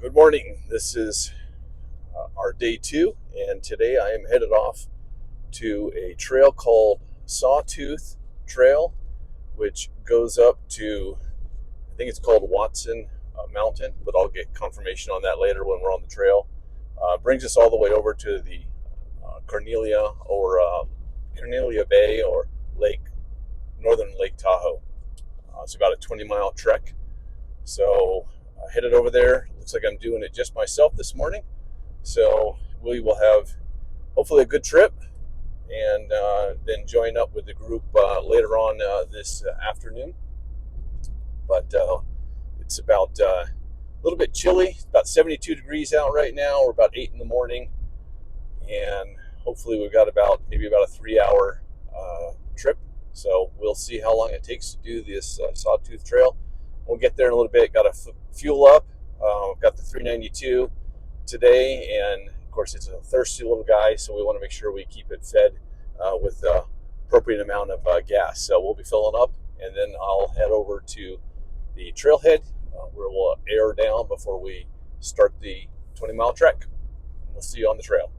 Good morning. This is our day 2, and today I am headed off to a trail called Sawtooth Trail, which goes up to, I think it's called Watson Mountain, but I'll get confirmation on that later when we're on the trail. Brings us all the way over to the Cornelia Bay or northern Lake Tahoe. It's about a 20-mile trek. So headed over there. Looks like I'm doing it just myself this morning. So we will have hopefully a good trip, and then join up with the group later on this afternoon. But it's about a little bit chilly. It's about 72 degrees out right now. We're about 8 in the morning, and hopefully we've got maybe about a 3-hour trip. So we'll see how long it takes to do this Sawtooth Trail. We'll get there in a little bit. Got to fuel up. Got the 392 today, and of course it's a thirsty little guy, so we want to make sure we keep it fed with the appropriate amount of gas. So we'll be filling up, and then I'll head over to the trailhead where we'll air down before we start the 20-mile trek. We'll see you on the trail.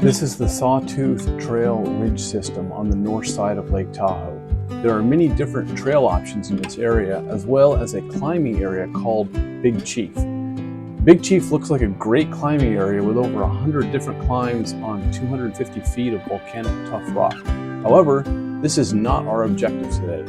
This is the Sawtooth Trail Ridge System on the north side of Lake Tahoe. There are many different trail options in this area, as well as a climbing area called Big Chief. Big Chief looks like a great climbing area with over 100 different climbs on 250 feet of volcanic tough rock. However, this is not our objective today.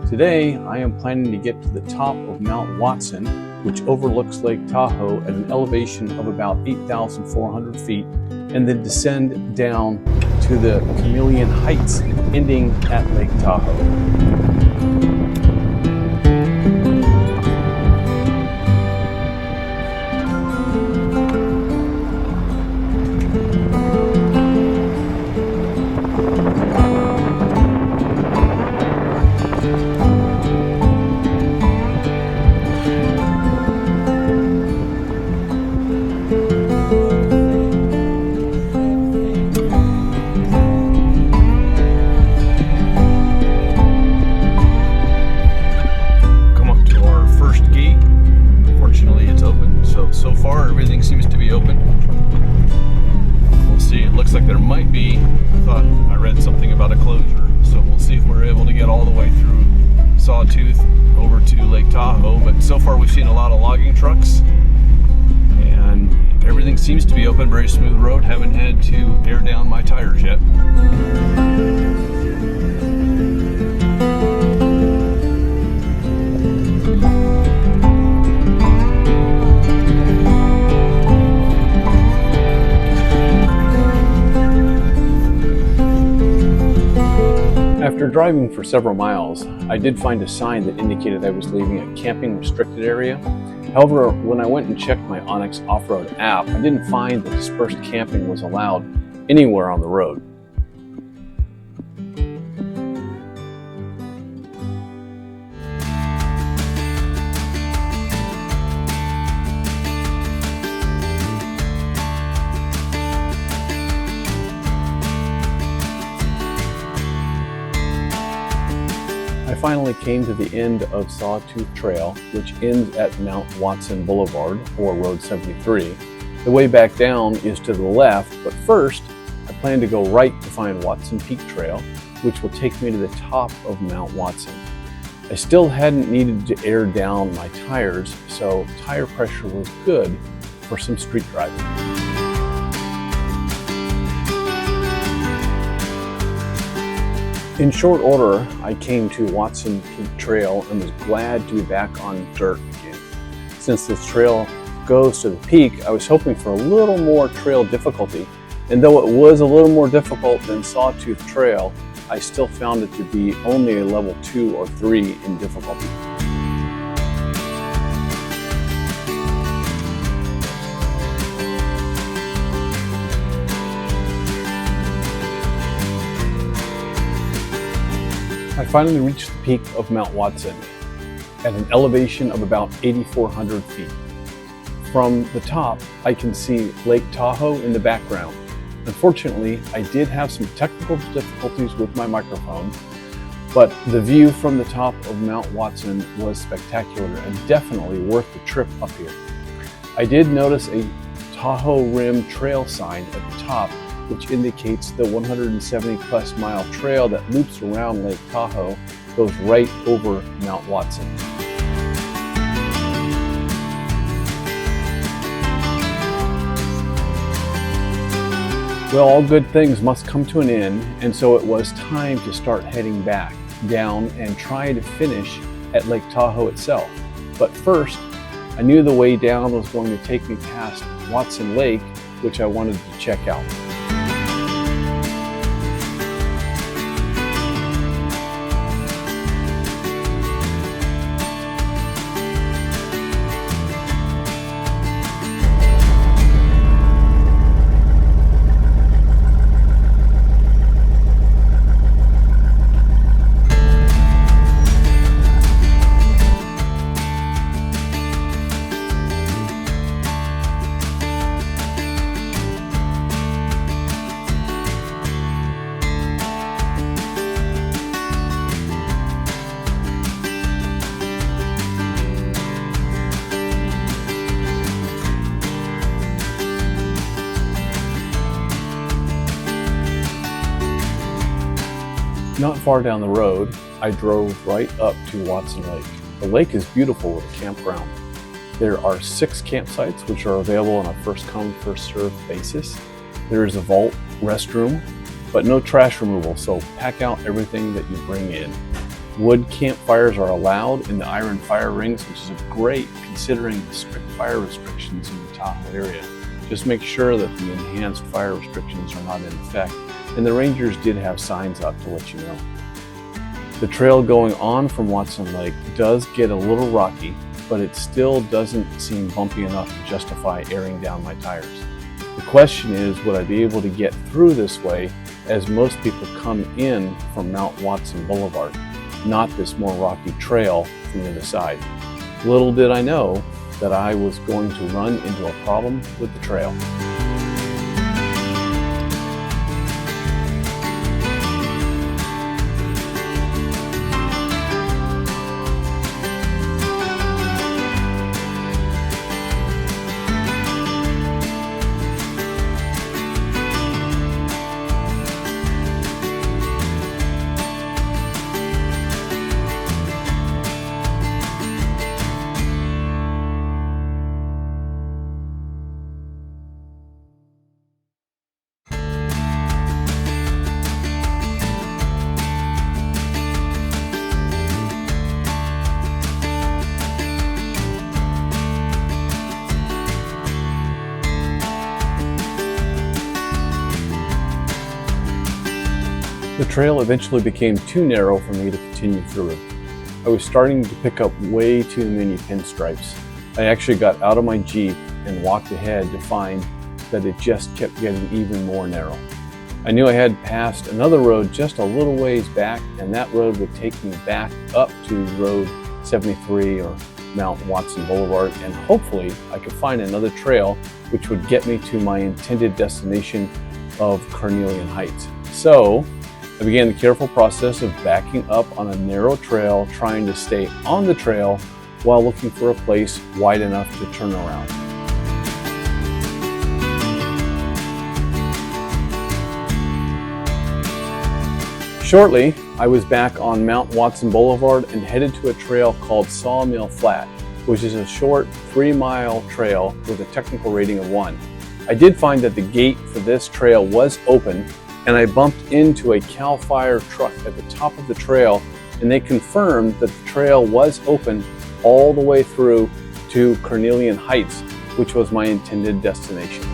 Today, I am planning to get to the top of Mount Watson, which overlooks Lake Tahoe at an elevation of about 8,400 feet, and then descend down to the Chameleon Heights, ending at Lake Tahoe. So far, everything seems to be open. We'll see. It looks like there might be, I read something about a closure. So we'll see if we're able to get all the way through Sawtooth over to Lake Tahoe. But so far, we've seen a lot of logging trucks, and everything seems to be open. Very smooth road. Haven't had to air down my tires yet. After driving for several miles, I did find a sign that indicated I was leaving a camping restricted area. However, when I went and checked my Onyx off-road app, I didn't find that dispersed camping was allowed anywhere on the road. I finally came to the end of Sawtooth Trail, which ends at Mount Watson Boulevard, or Road 73. The way back down is to the left, but first, I plan to go right to find Watson Peak Trail, which will take me to the top of Mount Watson. I still hadn't needed to air down my tires, so tire pressure was good for some street driving. In short order, I came to Watson Peak Trail and was glad to be back on dirt again. Since this trail goes to the peak, I was hoping for a little more trail difficulty, and though it was a little more difficult than Sawtooth Trail, I still found it to be only a level 2 or 3 in difficulty. I finally reached the peak of Mount Watson at an elevation of about 8,400 feet. From the top, I can see Lake Tahoe in the background. Unfortunately, I did have some technical difficulties with my microphone, But the view from the top of Mount Watson was spectacular and definitely worth the trip up here. I did notice a Tahoe Rim trail sign at the top, which indicates the 170+ mile trail that loops around Lake Tahoe goes right over Mount Watson. Well, all good things must come to an end, and so it was time to start heading back down and try to finish at Lake Tahoe itself. But first, I knew the way down was going to take me past Watson Lake, which I wanted to check out. Not far down the road, I drove right up to Watson Lake. The lake is beautiful with a campground. There are 6 campsites which are available on a first-come, first-served basis. There is a vault restroom, but no trash removal, so pack out everything that you bring in. Wood campfires are allowed in the iron fire rings, which is great considering the strict fire restrictions in the Tahoe area. Just make sure that the enhanced fire restrictions are not in effect, and the rangers did have signs up to let you know. The trail going on from Watson Lake does get a little rocky, but it still doesn't seem bumpy enough to justify airing down my tires. The question is, would I be able to get through this way, as most people come in from Mount Watson Boulevard, not this more rocky trail from the other side. Little did I know that I was going to run into a problem with the trail. The trail eventually became too narrow for me to continue through it. I was starting to pick up way too many pinstripes. I actually got out of my Jeep and walked ahead to find that it just kept getting even more narrow. I knew I had passed another road just a little ways back, and that road would take me back up to Road 73 or Mount Watson Boulevard, and hopefully I could find another trail which would get me to my intended destination of Carnelian Heights. So I began the careful process of backing up on a narrow trail, trying to stay on the trail while looking for a place wide enough to turn around. Shortly, I was back on Mount Watson Boulevard and headed to a trail called Sawmill Flat, which is a short 3-mile trail with a technical rating of 1. I did find that the gate for this trail was open, and I bumped into a CAL FIRE truck at the top of the trail, and they confirmed that the trail was open all the way through to Carnelian Heights, which was my intended destination.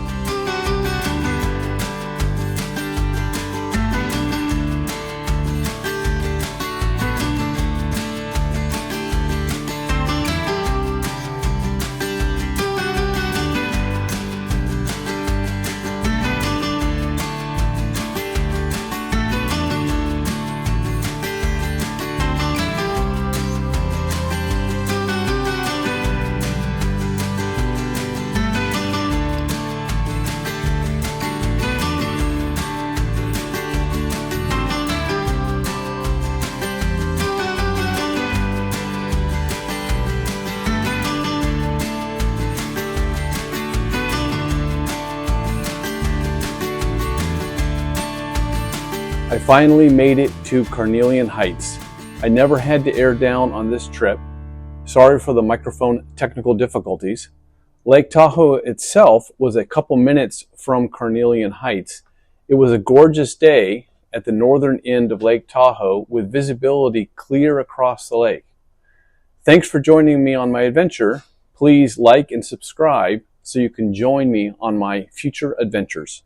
I finally made it to Carnelian Heights. I never had to air down on this trip. Sorry for the microphone technical difficulties. Lake Tahoe itself was a couple minutes from Carnelian Heights. It was a gorgeous day at the northern end of Lake Tahoe with visibility clear across the lake. Thanks for joining me on my adventure. Please like and subscribe so you can join me on my future adventures.